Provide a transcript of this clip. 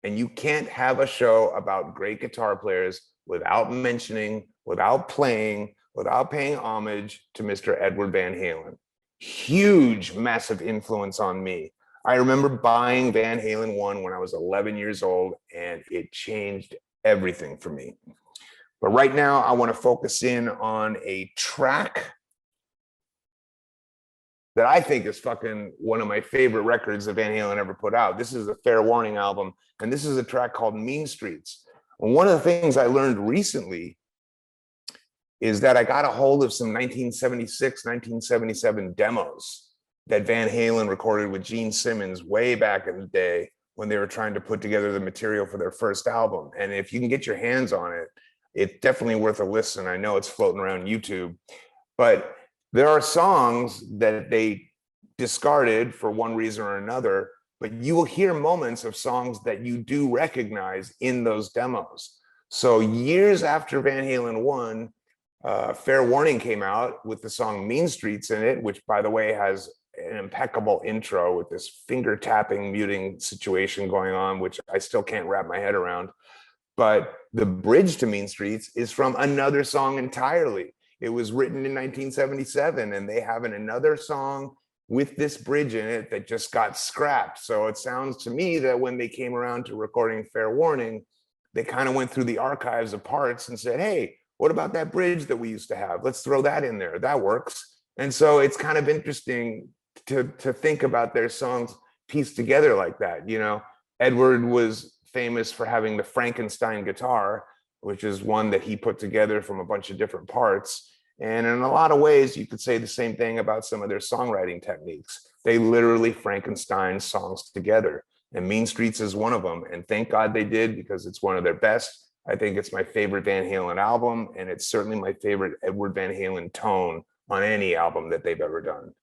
And you can't have a show about great guitar players without mentioning, without playing, without paying homage to Mr. Edward Van Halen. Huge, massive influence on me. I remember buying Van Halen 1 when I was 11 years old, and it changed everything for me. But right now, I want to focus in on a track that I think is fucking one of my favorite records that Van Halen ever put out. This is the Fair Warning album, and this is a track called Mean Streets. And one of the things I learned recently is that I got a hold of some 1976, 1977 demos that Van Halen recorded with Gene Simmons way back in the day when they were trying to put together the material for their first album. And if you can get your hands on it, it's definitely worth a listen. I know it's floating around YouTube, but there are songs that they discarded for one reason or another, but you will hear moments of songs that you do recognize in those demos. So years after Van Halen 1, Fair Warning came out with the song Mean Streets in it, which, by the way, has an impeccable intro with this finger tapping muting situation going on, which I still can't wrap my head around. But the bridge to Mean Streets is from another song entirely. It was written in 1977, and they have another song with this bridge in it that just got scrapped. So it sounds to me that when they came around to recording Fair Warning, they kind of went through the archives of parts and said, hey, what about that bridge that we used to have? Let's throw that in there. That works. And so it's kind of interesting to think about their songs pieced together like that. You know, Edward was famous for having the Frankenstein guitar, which is one that he put together from a bunch of different parts. And in a lot of ways, you could say the same thing about some of their songwriting techniques. They literally Frankenstein songs together, and Mean Streets is one of them. And thank God they did, because it's one of their best. I think it's my favorite Van Halen album, and it's certainly my favorite Edward Van Halen tone on any album that they've ever done.